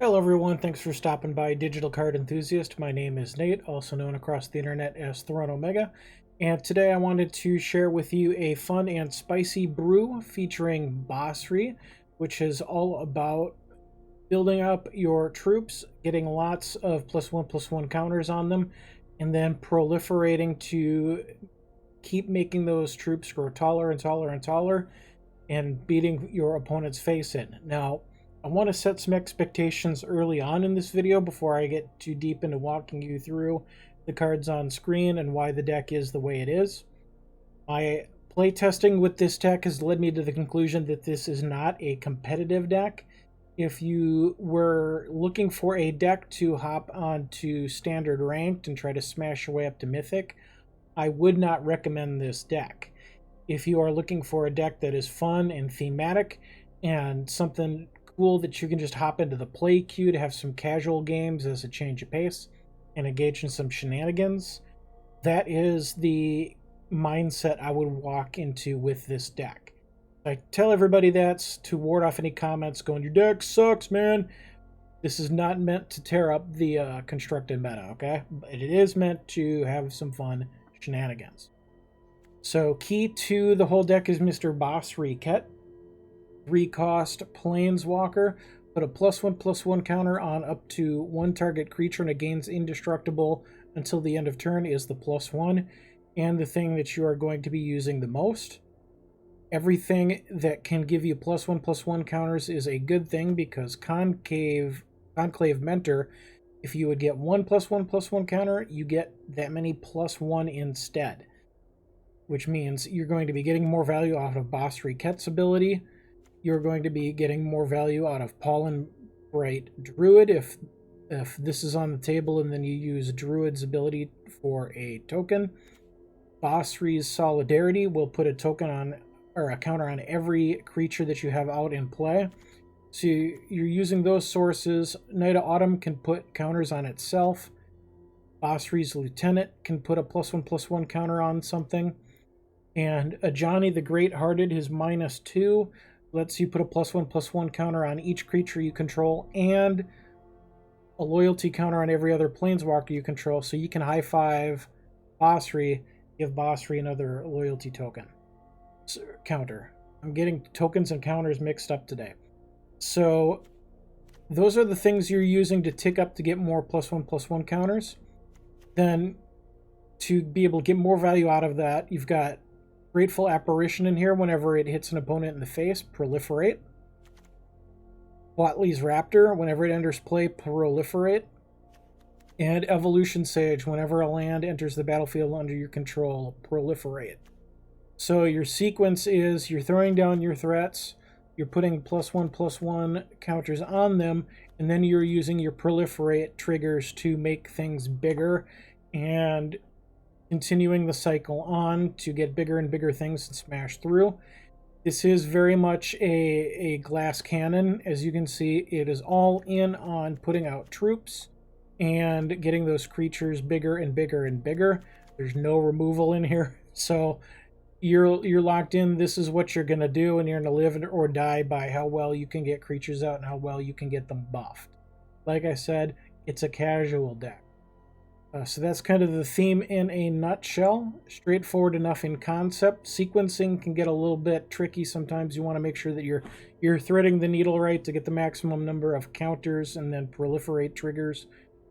Hello everyone, thanks for stopping by Digital Card Enthusiast. My name is Nate, also known across the internet as Throne Omega, and today I wanted to share with you a fun and spicy brew featuring Basri, which is all about building up your troops, getting lots of +1/+1 counters on them, and then proliferating to keep making those troops grow taller and taller and taller and beating your opponent's face in. Now, I want to set some expectations early on in this video before I get too deep into walking you through the cards on screen and why the deck is the way it is. My playtesting with this deck has led me to the conclusion that this is not a competitive deck. If you were looking for a deck to hop onto standard ranked and try to smash your way up to mythic, I would not recommend this deck. If you are looking for a deck that is fun and thematic and something cool that you can just hop into the play queue to have some casual games as a change of pace and engage in some shenanigans, that is the mindset I would walk into with this deck. I tell everybody that's to ward off any comments going, your deck sucks, man. This is not meant to tear up the constructed meta, okay? It is meant to have some fun shenanigans. So key to the whole deck is Mr. Basri Ket. 3-cost Planeswalker. Put a +1/+1 counter on up to one target creature and it gains indestructible until the end of turn is the +1. And the thing that you are going to be using the most. Everything that can give you +1/+1 counters is a good thing because Conclave Mentor, if you would get one +1/+1 counter, you get that many +1 instead. Which means you're going to be getting more value out of Basri Ket's ability. You're going to be getting more value out of Pollenbright Druid if this is on the table and then you use Druid's ability for a token. Basri's Solidarity will put a token on, or a counter on every creature that you have out in play. So you're using those sources. Knight of Autumn can put counters on itself. Basri's Lieutenant can put a +1/+1 counter on something. And Ajani the Greathearted, his -2, lets you put a +1/+1 counter on each creature you control and a loyalty counter on every other planeswalker you control. So you can high-five Basri, give Basri another loyalty token counter. I'm getting tokens and counters mixed up today. So those are the things you're using to tick up to get more +1/+1 counters. Then to be able to get more value out of that, you've got Grateful Apparition in here whenever it hits an opponent in the face, Proliferate. Huatli's Raptor, whenever it enters play, Proliferate. And Evolution Sage, whenever a land enters the battlefield under your control, Proliferate. So your sequence is you're throwing down your threats, you're putting +1/+1 counters on them, and then you're using your Proliferate triggers to make things bigger and continuing the cycle on to get bigger and bigger things and smash through. This is very much a glass cannon. As you can see, it is all in on putting out troops and getting those creatures bigger and bigger and bigger. There's no removal in here, so you're locked in. This is what you're going to do, and you're going to live or die by how well you can get creatures out and how well you can get them buffed. Like I said, it's a casual deck. So that's kind of the theme in a nutshell. Straightforward enough in concept. Sequencing can get a little bit tricky sometimes. You want to make sure that you're threading the needle right to get the maximum number of counters and then proliferate triggers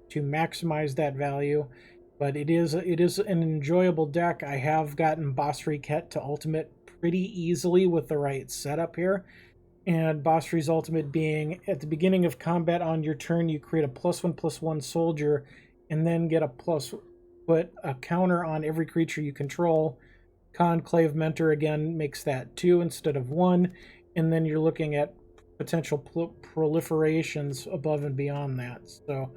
to maximize that value. But it is an enjoyable deck. I have gotten Basri Ket to ultimate pretty easily with the right setup here. And Basri's ultimate being at the beginning of combat on your turn, you create a +1/+1 soldier and then get put a counter on every creature you control. Conclave Mentor again makes that 2 instead of 1, and then you're looking at potential proliferations above and beyond that. So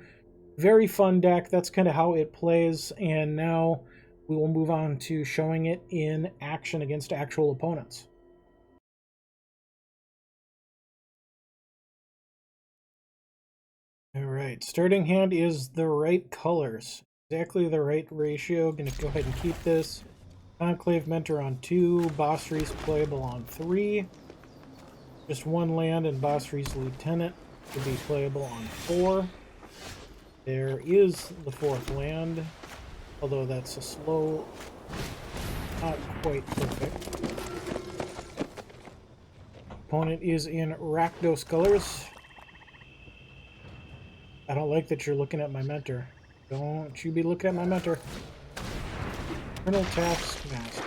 very fun deck. That's kind of how it plays, and now we will move on to showing it in action against actual opponents. Alright, starting hand is the right colors. Exactly the right ratio. Gonna go ahead and keep this. Conclave Mentor on 2, Basri's playable on 3. Just one land and Basri's Lieutenant. to be playable on 4. There is the 4th land, although that's a slow, not quite perfect. Opponent is in Rakdos colors. I don't like that you're looking at my mentor. Don't you be looking at my mentor. Eternal taps master.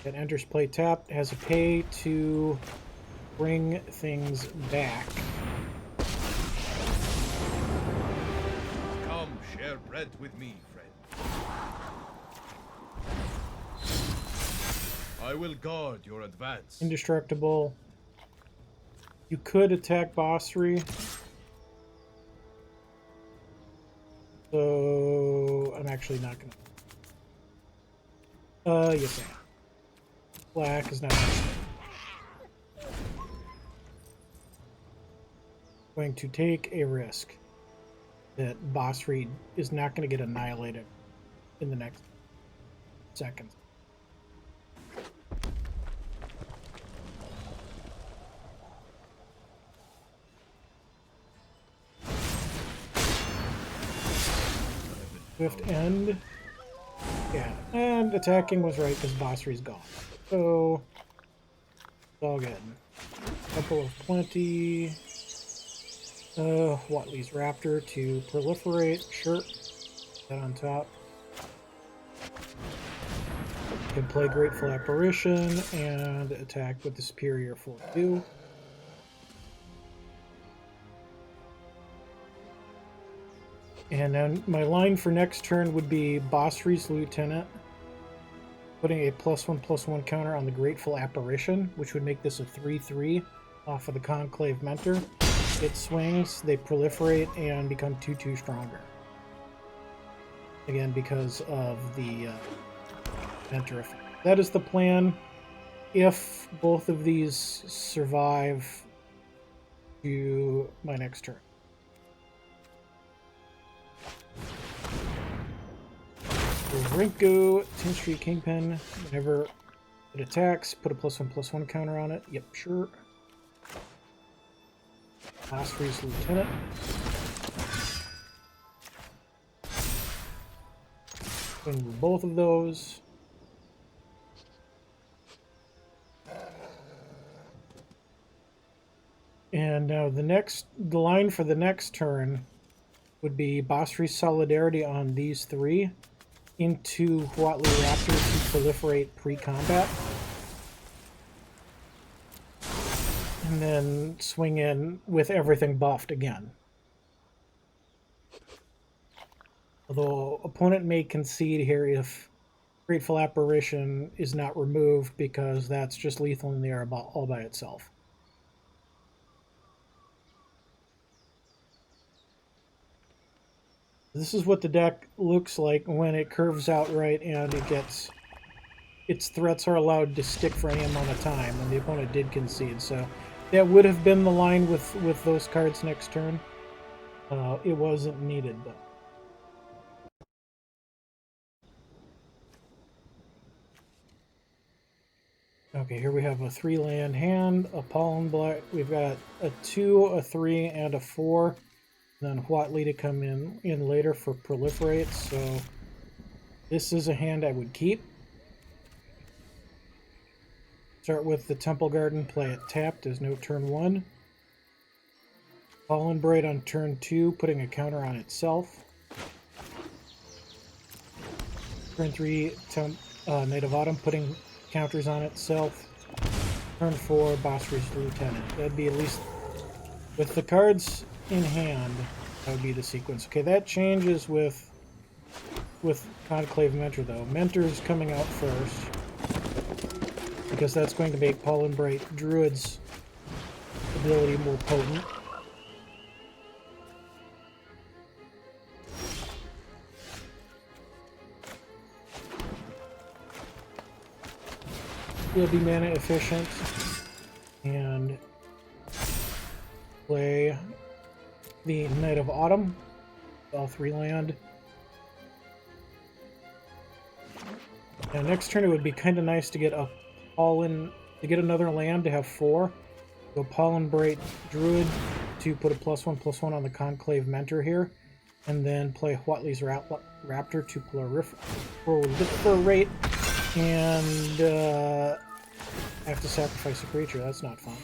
That enters play tapped, has a pay to bring things back. Come share bread with me, friend. I will guard your advance. Indestructible. You could attack Basri. So I'm actually not gonna. Yes, I am. Black is not going to take a risk that Basri is not going to get annihilated in the next seconds. Swift end. Yeah, and attacking was right because Basri's gone. So, it's all good. Couple of plenty. Huatli's Raptor to proliferate. Sure. That on top. Can play Grateful Apparition and attack with the Superior 4/2. And then my line for next turn would be Basri's Lieutenant, putting a +1/+1 counter on the Grateful Apparition, which would make this a 3/3 off of the Conclave Mentor. It swings, they proliferate, and become 2/2 stronger. Again, because of the Mentor effect. That is the plan. If both of these survive to my next turn. Rinko, 10th Street Kingpin. Whenever it attacks, put a +1/+1 counter on it. Yep, sure. Basri's Lieutenant. Remove both of those. And now the line for the next turn would be Basri's Solidarity on these 3 into Huatli Raptor to proliferate pre-combat. And then swing in with everything buffed again. Although opponent may concede here if Grateful Apparition is not removed because that's just lethal in the air all by itself. This is what the deck looks like when it curves out right and it gets... its threats are allowed to stick for any amount of time, and the opponent did concede. So that would have been the line with those cards next turn. It wasn't needed, though. Okay, here we have a 3-land hand, a Pollenbright. We've got a 2, a 3, and a 4. Then Huatli to come in later for Proliferate, so this is a hand I would keep. Start with the Temple Garden, play it tapped as no turn 1. Pollenbright on turn 2, putting a counter on itself. Turn 3, Night of Autumn, putting counters on itself. Turn 4, Basri's Lieutenant. That'd be at least, with the cards in hand, that would be the sequence. Okay, that changes with Conclave Mentor, though. Mentor's coming out first, because that's going to make Pollenbright Druid's ability more potent. Will be mana efficient and play the Night of Autumn, all 3 land. Now next turn it would be kind of nice to get a another land to have 4. So Pollenbright Druid to put a +1/+1 on the Conclave Mentor here, and then play Huatli's Raptor to Proliferate, and I have to sacrifice a creature. That's not fun.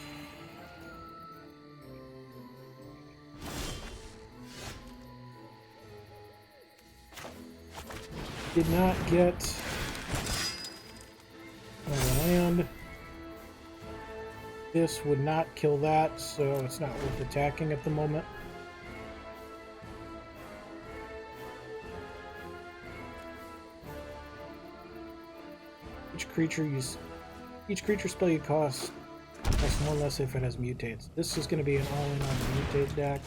Did not get another land. This would not kill that, so it's not worth attacking at the moment. Each creature spell you cost one less if it has mutates. This is going to be an all-in on the mutate deck.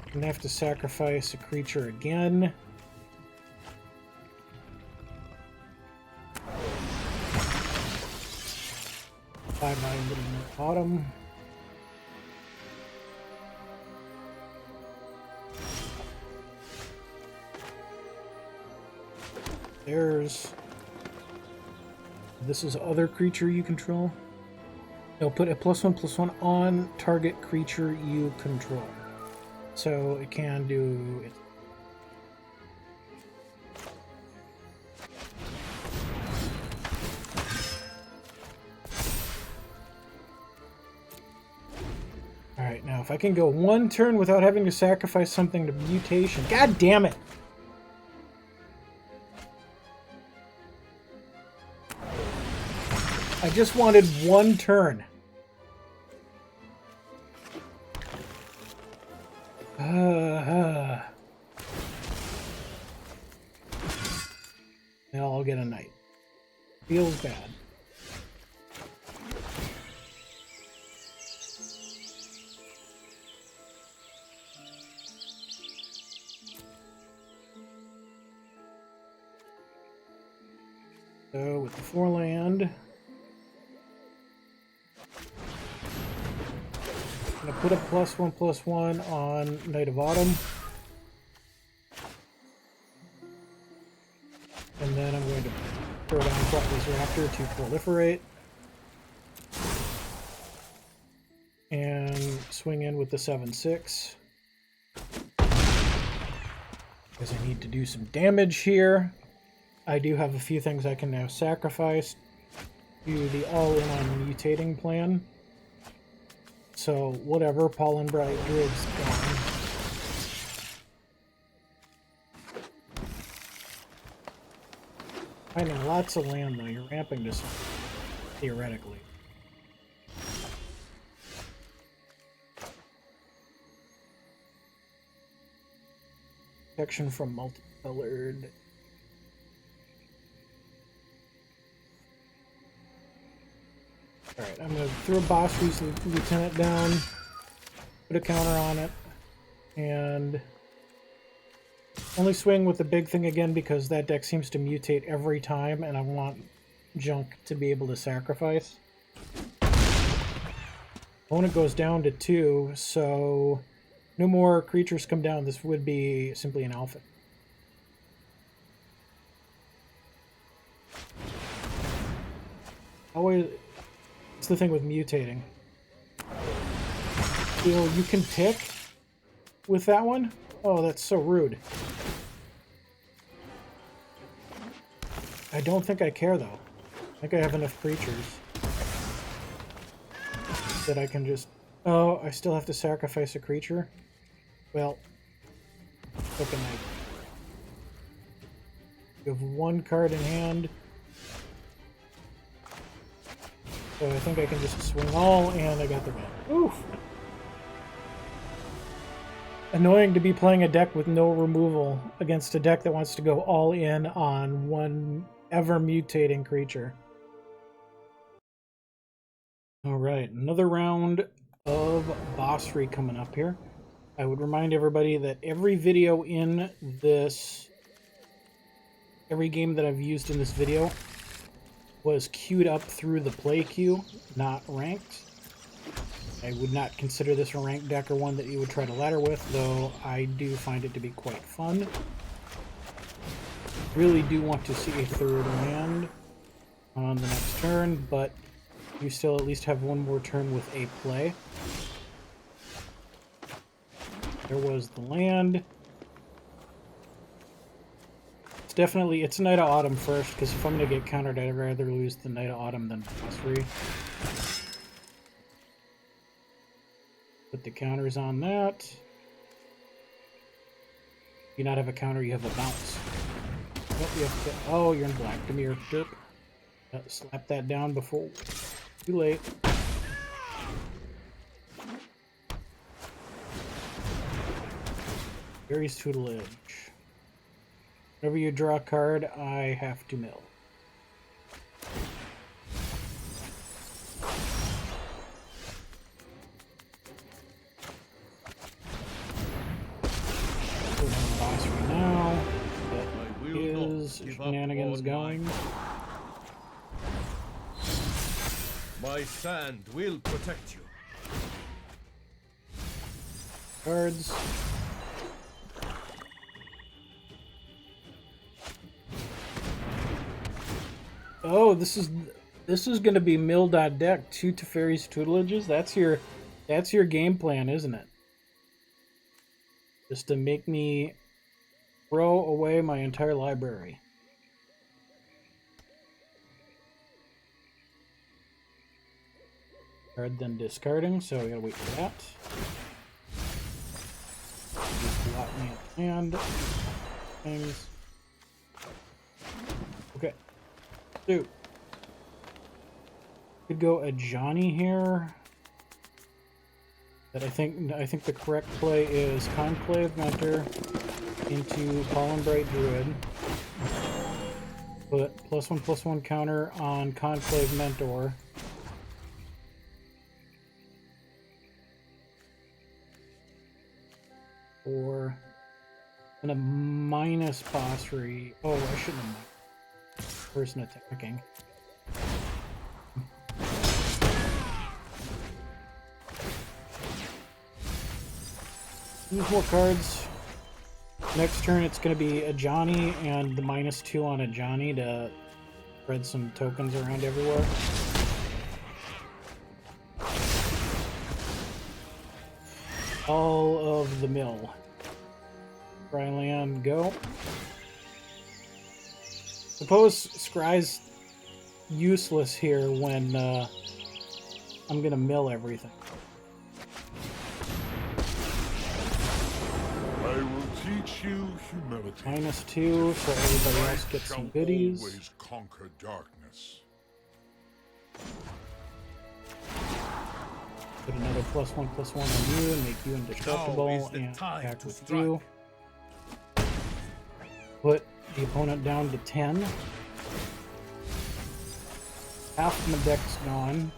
I'm going to have to sacrifice a creature again. By my little bottom. This is other creature you control. It'll put a +1/+1 on target creature you control. So it can do it. Alright, now if I can go one turn without having to sacrifice something to mutation. God damn it! I just wanted one turn. Now I'll get a knight. Feels bad. So with the 4 land, I'm going to put a +1/+1 on Knight of Autumn. And then I'm going to throw down Huatli's Raptor to Proliferate. And swing in with the 7/6. Because I need to do some damage here. I do have a few things I can now sacrifice to the all-in on mutating plan. So, whatever, Pollenbright Druid's gone. Finding lots of land, though. You're ramping this theoretically. Protection from multicolored. Alright, I'm going to throw Basri's Lieutenant down, put a counter on it, and only swing with the big thing again because that deck seems to mutate every time, and I want junk to be able to sacrifice. Opponent goes down to 2, so no more creatures come down. This would be simply an alpha. Always... It's the thing with mutating. You can pick with that one? Oh, that's so rude. I don't think I care, though. I think I have enough creatures that I can just... Oh, I still have to sacrifice a creature? Well, took a knight. You have one card in hand. So I think I can just swing all, and I got the win. Oof! Annoying to be playing a deck with no removal against a deck that wants to go all in on one ever-mutating creature. Alright, another round of Basri coming up here. I would remind everybody that every video in this... Every game that I've used in this video was queued up through the play queue, not ranked. I would not consider this a ranked deck or one that you would try to ladder with, though I do find it to be quite fun. Really do want to see a third land on the next turn, but you still at least have one more turn with a play. There was the land. It's Night of Autumn first, because if I'm going to get countered, I'd rather lose the Night of Autumn than Basri. Put the counters on that. You not have a counter, you have a bounce. Oh, you have to, oh, you're in black. Give me your derp. Slap that down before... Too late. Fairy's Tutelage. Whenever you draw a card, I have to mill. Boss right now. That is shenanigans going. My sand will protect you. Cards. Oh, this is going to be mill.deck. 2 Teferi's Tutelages. That's your game plan, isn't it? Just to make me throw away my entire library. Card then discarding, so we gotta wait for that. Just lot me at hand. Things. Okay. So could go Ajani here. But I think the correct play is Conclave Mentor into Pollenbright Druid. Put +1/+1 counter on Conclave Mentor. Or and a minus Basri. Oh, I shouldn't have. Person attacking. Use more cards. Next turn it's going to be Ajani and the -2 on Ajani to spread some tokens around everywhere. All of the mill. Dry land, go. Suppose Scry's useless here when I'm gonna mill everything. I will teach you humility. -2, so everybody else gets some goodies. Always conquer darkness. Put another +1/+1 on you and make you indestructible and attack with you. Put the opponent down to 10. Half of my deck's gone.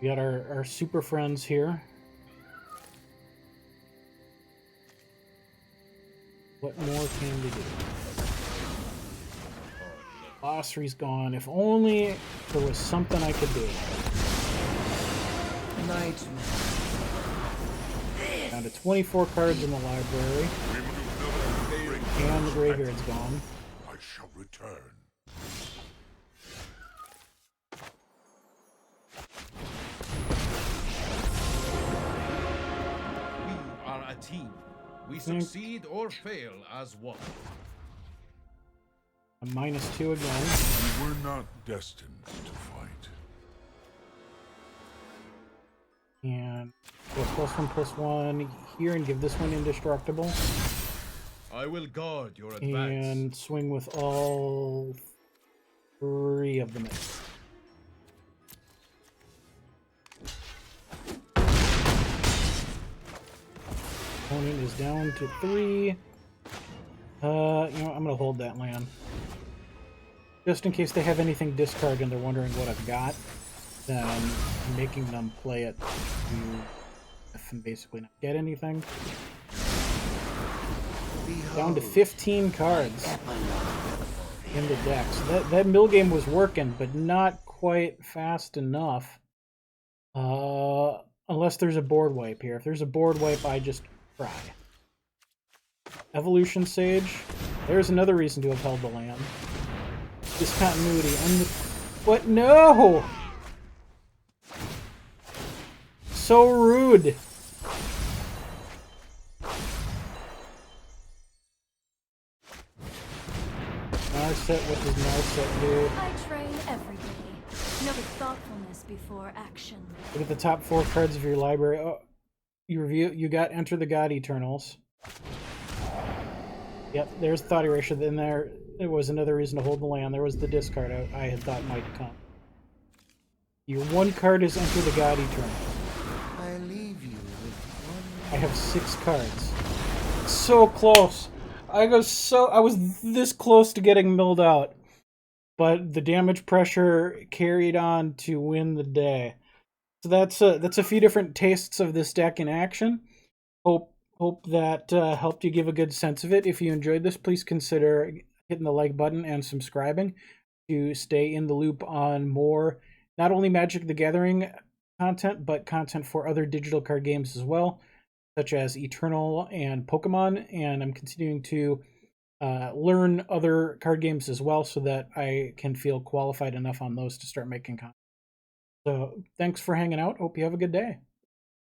We got our super friends here. What more can we do? Basri's gone. If only there was something I could do. Night. Down to 24 cards in the library. And the graveyard's gone. I shall return. We are a team. We succeed or fail as one. A -2 again. We were not destined to fight. And go +1/+1 here and give this one indestructible. I will guard your advance. And swing with all 3 of them. Opponent is down to 3. You know, I'm gonna hold that land. Just in case they have anything discard and they're wondering what I've got, then I'm making them play it to basically not get anything. Down to 15 cards in the deck. So that mill game was working, but not quite fast enough. Unless there's a board wipe here. If there's a board wipe, I just cry. Evolution Sage. There's another reason to have held the land. Discontinuity. What? No! So rude. Narset, what does Narset do? I train every day. Note thoughtfulness before action. Look at the top 4 cards of your library. Oh, you got Enter the God Eternals. Yep, there's Thought Erasure. Then there was another reason to hold the land. There was the discard I had thought might come. Your 1 card is Enter the God Eternal. I leave you with one. I have 6 cards. So close. I was this close to getting milled out. But the damage pressure carried on to win the day. So that's a few different tastes of this deck in action. Hope that helped you give a good sense of it. If you enjoyed this, please consider hitting the like button and subscribing to stay in the loop on more, not only Magic the Gathering content, but content for other digital card games as well, such as Eternal and Pokemon. And I'm continuing to learn other card games as well so that I can feel qualified enough on those to start making content. So thanks for hanging out. Hope you have a good day.